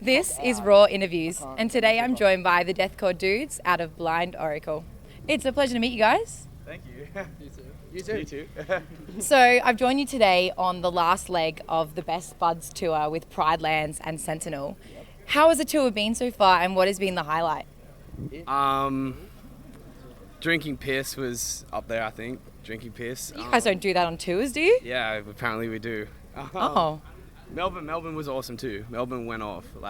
This is Rawr Interviews, and today I'm joined by the Deathcore dudes out of Blind Oracle. It's a pleasure to meet you guys. Thank you. You too. You too. So I've joined you today on the last leg of the Best Buds tour with Pride Lands and Sentinel. How has the tour been so far, and what has been the highlight? Drinking piss was up there, I think. Drinking piss. You guys don't do that on tours, do you? Yeah, apparently we do. Oh. Melbourne was awesome too. Melbourne went off, the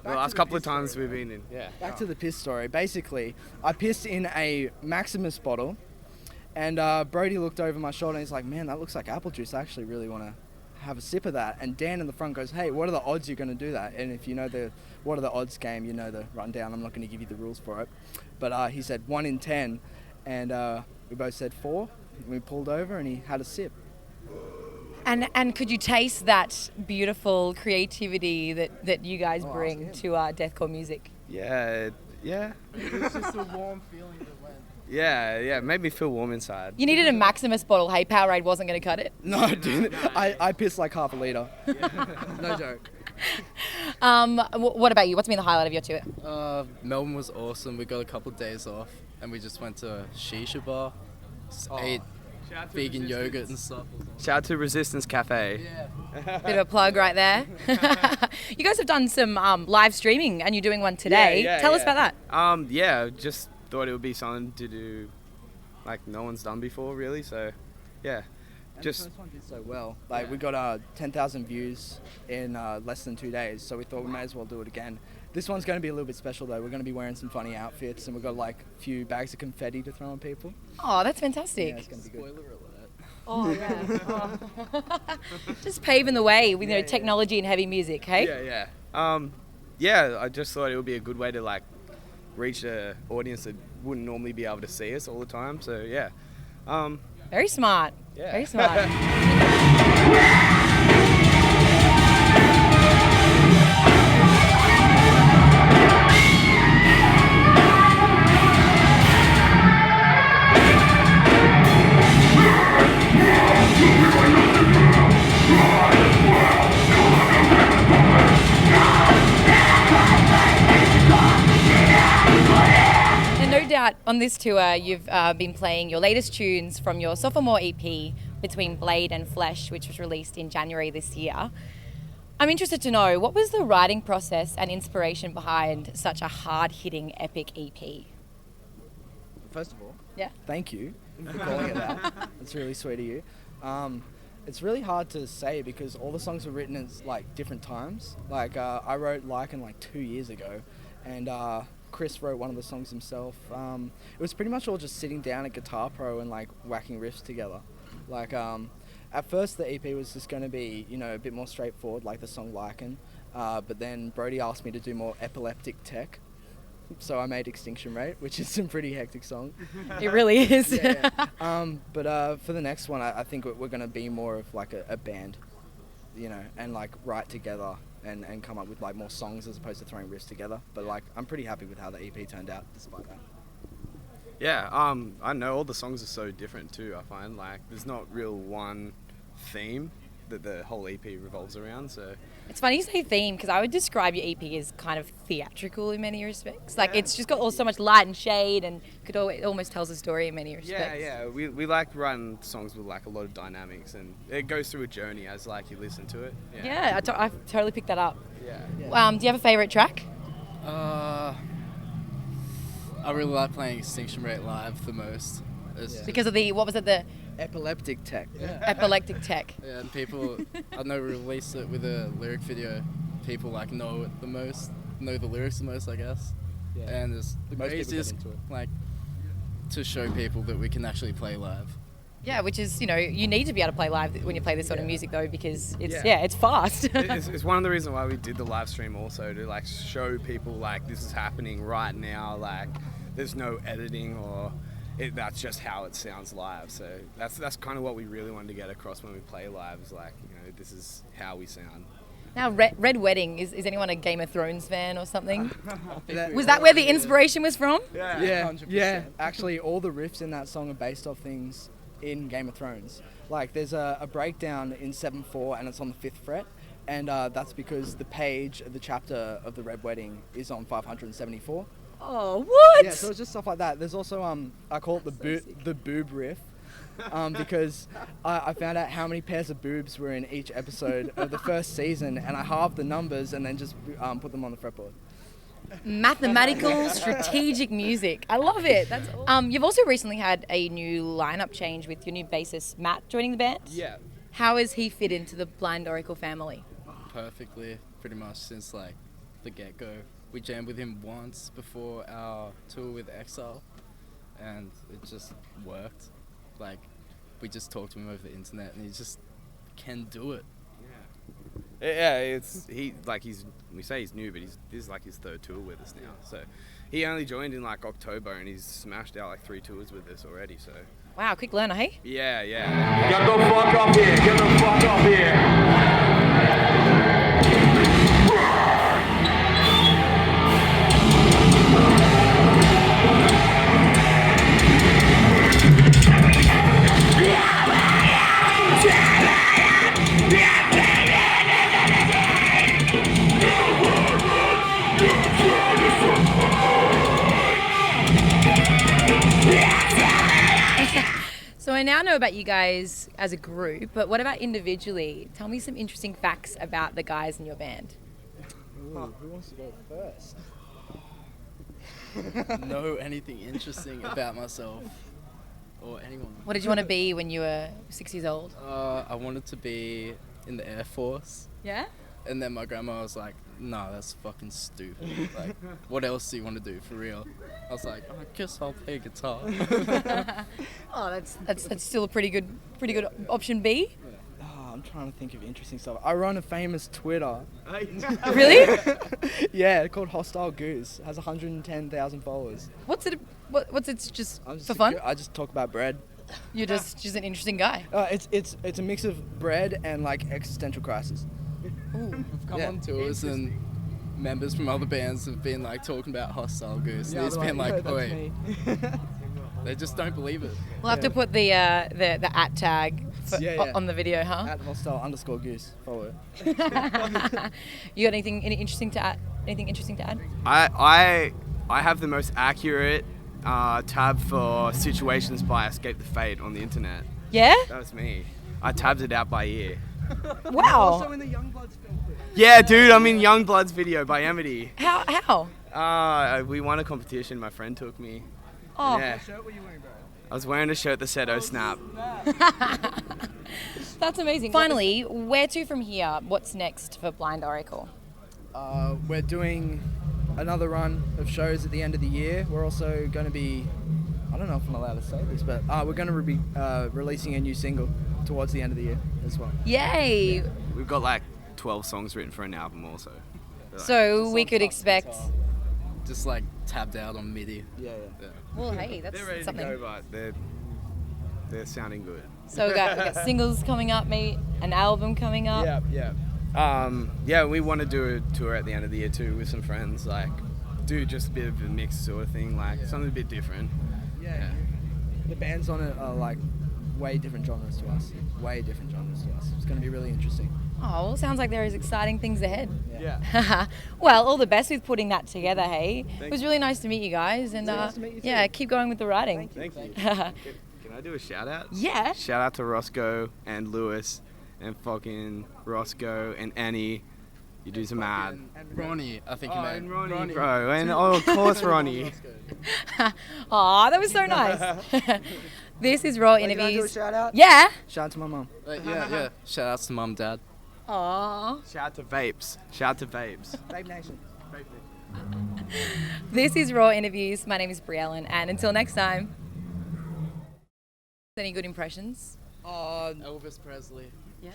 last couple of times we've been in. Yeah. Back to the piss story. Basically, I pissed in a Maximus bottle, and Brodie looked over my shoulder and he's like, "Man, that looks like apple juice. I actually really want to have a sip of that." And Dan in the front goes, "Hey, what are the odds you're going to do that?" And if you know the what are the odds game, you know the rundown. I'm not going to give you the rules for it. But he said 1 in 10, and we both said 4. We pulled over and he had a sip. And could you taste that beautiful creativity that you guys bring to deathcore music? Yeah. It was just a warm feeling that went. Yeah, it made me feel warm inside. You needed a Maximus bottle. Hey, Powerade wasn't going to cut it. No, dude. I pissed like half a litre. No joke. What about you? What's been the highlight of your tour? Melbourne was awesome. We got a couple of days off and we just went to a shisha bar, ate vegan yogurt and stuff. Shout out to Resistance Cafe. Yeah. Bit of a plug right there. You guys have done some live streaming and you're doing one today. Tell us about that. Just thought it would be something to do like no one's done before really, so yeah. And the first one did so well. We got 10,000 views in less than 2 days, so we thought we may as well do it again. This one's going to be a little bit special though. We're going to be wearing some funny outfits and we've got like a few bags of confetti to throw on people. Oh, that's fantastic. Yeah, it's going to be good. Spoiler alert. Oh, yeah. Just paving the way with technology and heavy music, hey? Yeah. I just thought it would be a good way to reach an audience that wouldn't normally be able to see us all the time. So yeah. Very smart. Yeah. Very smart. On this tour, you've been playing your latest tunes from your sophomore EP, Between Blade and Flesh, which was released in January this year. I'm interested to know, what was the writing process and inspiration behind such a hard-hitting epic EP? First of all, Yeah. thank you for calling it that. It's really sweet of you. It's really hard to say because all the songs were written at different times. I wrote Lycan 2 years ago, and Chris wrote one of the songs himself. It was pretty much all just sitting down at Guitar Pro and whacking riffs together. At first the EP was just going to be a bit more straightforward, like the song Lycan, but then Brodie asked me to do more epileptic tech, so I made Extinction Rate, which is some pretty hectic song. It really is. But for the next one, I think we're going to be more of a band, and write together and come up with more songs as opposed to throwing riffs together. But I'm pretty happy with how the EP turned out despite that. Yeah, I know all the songs are so different too. I find there's not real one theme that the whole EP revolves around. So It's funny you say theme, because I would describe your EP as kind of theatrical in many respects. It's just got so much light and shade, and it almost tells a story in many respects. Yeah. We like writing songs with a lot of dynamics, and it goes through a journey as you listen to it. Yeah, I totally picked that up. Yeah. Do you have a favourite track? I really like playing Extinction Rate live the most. Because of the Epileptic tech. Yeah. epileptic tech. Yeah, and people, I know we released it with a lyric video. People know it the most, know the lyrics the most, I guess. Yeah. And it's the Most people get easiest, into it. to show people that we can actually play live. Yeah, which is, you need to be able to play live when you play this sort of music though, because it's it's fast. it's one of the reasons why we did the live stream also, to show people this is happening right now. There's no editing that's just how it sounds live. So that's kind of what we really wanted to get across when we play live, is this is how we sound. Now, Red Wedding, is anyone a Game of Thrones fan or something? Was that where the inspiration was from? Yeah, 100%. yeah. Actually, all the riffs in that song are based off things in Game of Thrones. There's a breakdown in 7/4 and it's on the 5th fret, and that's because the page of the chapter of the Red Wedding is on 574. Oh, what? Yeah, so it's just stuff like that. There's also I call it the boob riff, because I found out how many pairs of boobs were in each episode of the first season, and I halved the numbers and then just put them on the fretboard. Mathematical, strategic music. I love it. That's you've also recently had a new lineup change with your new bassist Matt joining the band. Yeah. How has he fit into the Blind Oracle family? Perfectly, pretty much since like the get-go. We jammed with him once before our tour with Exile, and it just worked. Like, we just talked to him over the internet, and he just can do it. Yeah, we say he's new, but this is like his third tour with us now. So he only joined in like October, and he's smashed out like 3 tours with us already. So Wow, quick learner, hey? yeah. Get the fuck up here! Get the fuck up here! So I now know about you guys as a group, but what about individually? Tell me some interesting facts about the guys in your band. Ooh, who wants to go first? Know anything interesting about myself or anyone? What did you want to be when you were 6 years old? I wanted to be in the Air Force, Yeah? and then my grandma was like, "No, that's fucking stupid. Like, what else do you want to do for real?" I was like, "I guess I'll play guitar." Oh, that's still a pretty good option B. Oh, I'm trying to think of interesting stuff. I run a famous Twitter. Really? Yeah, called Hostile Goose. It has 110,000 followers. What's it? What's it? Just I'm just for fun? I just talk about bread. You're just an interesting guy. It's a mix of bread and like existential crisis. Ooh. Come Yeah. on tours and members from other bands have been like talking about Hostile Goose. And it's been like, "No, that's wait, me." they just don't believe it. We'll have to put the at tag Yeah. on the video, huh? At @hostile_goose. Follow it. You got anything interesting to add? Anything interesting to add? I have the most accurate tab for situations by Escape the Fate on the internet. Yeah? That was me. I tabbed it out by ear. Wow. in the Youngbloods film clip. Yeah, dude, I'm in Youngblood's video by Amity. How? We won a competition. My friend took me. Oh, Yeah. Shirt were you wearing, bro? I was wearing a shirt that said "Oh snap." that's amazing. Finally, where to from here? What's next for Blind Oracle? We're doing another run of shows at the end of the year. We're also going to be, I don't know if I'm allowed to say this, but we're going to be releasing a new single towards the end of the year as well. Yay! We've got like 12 songs written for an album also. So we could expect. Just like tabbed out on MIDI. Yeah. Well, hey, that's They're ready something. to go, but they're sounding good. So we got singles coming up, maybe an album coming up. Yeah, we want to do a tour at the end of the year too with some friends. Like, do just a bit of a mix sort of thing, like something a bit different. Yeah. The bands on it are like way different genres to us. It's going to be really interesting. Oh, well, sounds like there is exciting things ahead. Yeah. Well, all the best with putting that together, hey. It was really nice to meet you guys, and nice to meet you too. yeah, keep going with the writing. Thank you. Can I do a shout out? Yeah. Shout out to Roscoe and Lewis and fucking Roscoe and Annie. You do some mad. And Ronnie, I think you Oh, meant. and Ronnie, bro. And of course Ronnie. Aw, that was so nice. This is Rawr Interviews. Can I do a shout out? Yeah. Shout out to my mum. Yeah. Shout outs to mum, dad. Aw. Shout out to Vapes. Shout out to Vapes. Babe Nation. This is Rawr Interviews. My name is Briellen, and until next time. Any good impressions? Elvis Presley. Yeah.